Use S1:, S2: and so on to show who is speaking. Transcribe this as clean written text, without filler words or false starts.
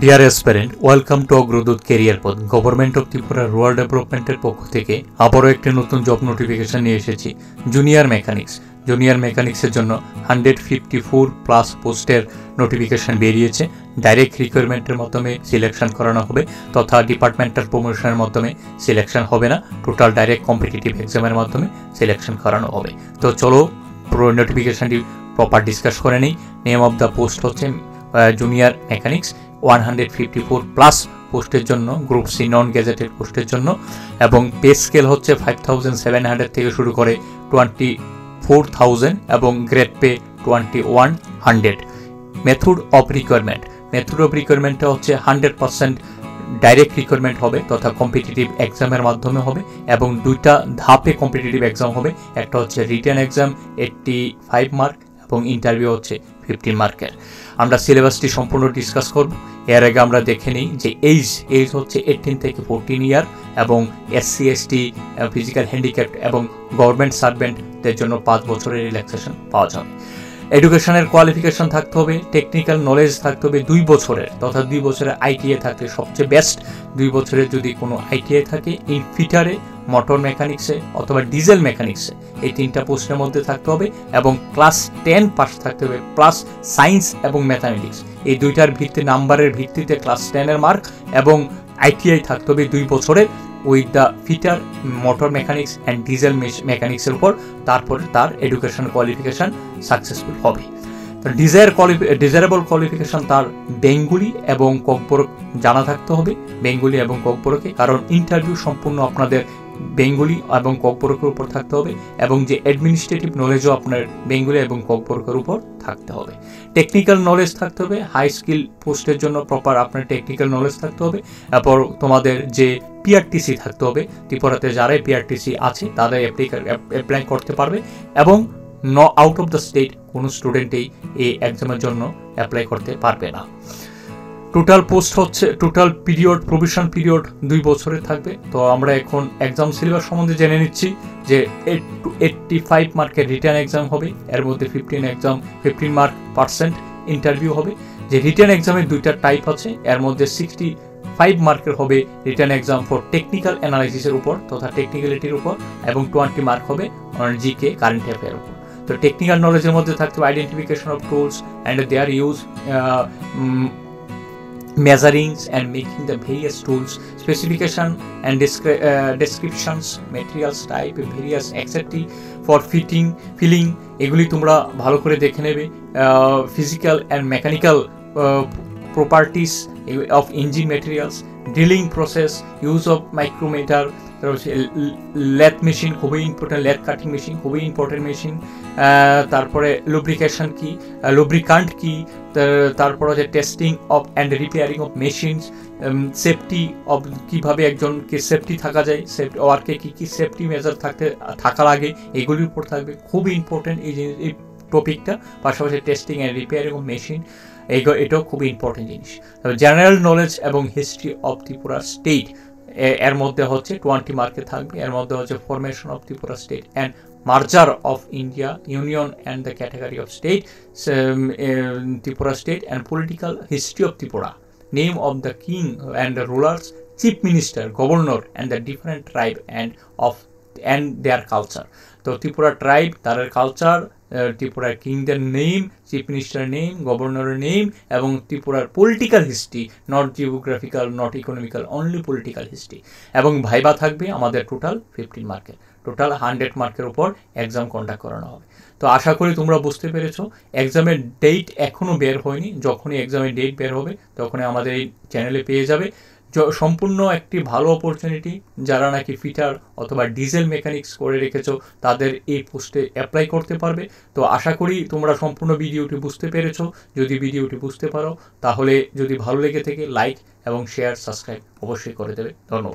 S1: Deer aspirant, welcome to Agradoot career পথ। Government of Tripura rural ডেভেলপমেন্টের পক্ষ থেকে আবারও একটি নতুন জব নোটিফিকেশন নিয়ে এসেছি। জুনিয়র মেকানিক্সের জন্য 154+ পোস্টের নোটিফিকেশন বেরিয়েছে। ডাইরেক্ট রিকোয়ারমেন্টের মাধ্যমে সিলেকশন করানো হবে তথা ডিপার্টমেন্টাল প্রমোশনের মাধ্যমে সিলেকশন হবে না, টোটাল ডাইরেক্ট কম্পিটিটিভ এক্সামের মাধ্যমে সিলেকশন করানো হবে। তো চলো পুরো নোটিফিকেশনটি প্রপার ডিসকাস করে নিই। নেম অফ দ্য পোস্ট হচ্ছে জুনিয়র মেকানিক্স, 154+ পোস্টের জন্য, গ্রুপ সি নন গেজেটেড পোস্টের জন্য, এবং পে স্কেল হচ্ছে 5700 থেকে শুরু করে 24,000 এবং গ্রেড পে 2100। মেথড অফ রিকোয়ারমেন্টটা হচ্ছে 100% ডাইরেক্ট রিকোয়ারমেন্ট হবে তথা কম্পিটিটিভ এক্সামের মাধ্যমে হবে এবং দুইটা ধাপে কম্পিটিটিভ এক্সাম হবে। একটা হচ্ছে রিটেন এক্সাম 85 মার্ক এবং ইন্টারভিউ হচ্ছে 15 মার্কের। আমরা সিলেবাসটি সম্পূর্ণ ডিসকাস করব। এর আগে আমরা দেখে নিই যে এইজ হচ্ছে 18 থেকে 14 ইয়ার এবং SC ST, ফিজিক্যাল হ্যান্ডিক্যাপ্ট এবং গভর্নমেন্ট সার্ভেন্টদের জন্য 5 বছরের রিল্যাক্সেশন পাওয়া যাবে। এডুকেশনের কোয়ালিফিকেশন থাকতে হবে, টেকনিক্যাল নলেজ থাকতে হবে 2 বছরের তথা 2 বছরের ITI থাকলে সবচেয়ে বেস্ট। 2 বছরের যদি কোনো ITI থাকে ইন ফিটারে, মোটর মেকানিক্সে অথবা ডিজেল মেকানিক্সে, এই 3টা পোস্টের মধ্যে থাকতে হবে এবং ক্লাস 10 পাস থাকতে হবে প্লাস সায়েন্স এবং ম্যাথামেটিক্স। এই দুইটার নাম্বারের ভিত্তিতে ক্লাস 10-এর মার্ক এবং ITI থাকতে হবে 2 বছরের with the fitter, motor mechanics and diesel মেকানিক্সের উপর। তারপরে তার এডুকেশন কোয়ালিফিকেশান সাকসেসফুল হবে। ডিজায়ারেবল কোয়ালিফিকেশান তার বেঙ্গলি এবং ককবরক জানা থাকতে হবে, বেঙ্গলি এবং ককবরকে, কারণ ইন্টারভিউ সম্পূর্ণ আপনাদের বেঙ্গলি এবং ককবরকের উপর থাকতে হবে এবং যে অ্যাডমিনিস্ট্রেটিভ নলেজও আপনার বেঙ্গলি এবং ককবরকের উপর থাকতে হবে। টেকনিক্যাল নলেজ থাকতে হবে, হাই স্কিল পোস্টের জন্য প্রপার আপনার টেকনিক্যাল নলেজ থাকতে হবে। এরপর তোমাদের যে PRTC থাকতে হবে, ত্রিপুরাতে যারাই PRTC আছে তারাই অ্যাপ্লাই করতে পারবে এবং আউট অফ দ্য স্টেট কোনো স্টুডেন্টেই এই এক্সামের জন্য অ্যাপ্লাই করতে পারবে না। টোটাল প্রভিশন পিরিয়ড 2 বছরের থাকবে। তো আমরা এখন এক্সাম সিলেবাস সম্বন্ধে জেনে নিচ্ছি যে 85 মার্কের রিটার্ন এক্সাম হবে, এর মধ্যে 15 মার্ক % ইন্টারভিউ হবে। যে রিটার্ন এক্সামের 2টা টাইপ আছে, এর মধ্যে 65 মার্কের হবে রিটার্ন এক্সাম ফর টেকনিক্যাল অ্যানালাইসিসের উপর তথা টেকনিক্যালিটির উপর এবং 20 মার্ক হবে GK কারেন্ট অ্যাফেয়ার উপর। তো টেকনিক্যাল নলেজের মধ্যে থাকতে হবে identification of tools and their use, measurings and making the various tools, specification and descriptions, materials type, various etc. for filling, এগুলি তোমরা ভালো করে দেখে নেবে। physical and mechanical properties of engine materials, drilling process, use of micrometer, lathe machine খুবই important, lathe cutting machine খুবই important machine. তারপরে lubricant কি, তারপর হচ্ছে testing of and repairing of machines, safety of কীভাবে একজনকে সেফটি থাকা যায়, ওয়ার্কে কী সেফটি মেজার থাকা লাগে, এগুলির উপর থাকবে। খুবই ইম্পর্টেন্ট এই টপিকটা। পাশাপাশি testing and repairing of machine, এটাও খুবই ইম্পর্টেন্ট জিনিস। জেনারেল নলেজ এবং হিস্ট্রি অফ ত্রিপুরা স্টেট, এর মধ্যে হচ্ছে 20 মার্কে থাকবে। এর মধ্যে হচ্ছে formation of Tripura state and merger of India union and the category of state, Tripura state and political history of Tripura, name of the king and the rulers, chief minister, governor and the different tribe and their culture. তো Tripura tribe, তাদের culture, ত্রিপুরার কিংদের name, chief minister name, গভর্নরের name এবং ত্রিপুরার political history, not geographical, not economical, only political history. এবং viva থাকবে আমাদের টোটাল 15 মার্কের, টোটাল 100 মার্কের উপর এক্সাম কন্ডাক্ট করানো হবে। তো আশা করি তোমরা বুঝতে পেরেছো। এক্সামের ডেট এখনও বের হয়নি, যখনই এক্সামের ডেট বের হবে তখনই আমাদের এই চ্যানেলে পেয়ে যাবে। সম্পূর্ণ একটি ভালো অপরচুনিটি, যারা নাকি ফিটার অথবা ডিজেল মেকানিক্স করে রেখেছো তাদের এই পোস্টে অ্যাপ্লাই করতে পারবে। তো আশা করি তোমরা সম্পূর্ণ ভিডিওটি বুঝতে পেরেছো। যদি ভিডিওটি বুঝতে পারো তাহলে যদি ভালো লেগে থাকে লাইক এবং শেয়ার, সাবস্ক্রাইব অবশ্যই করে দেবে। ধন্যবাদ।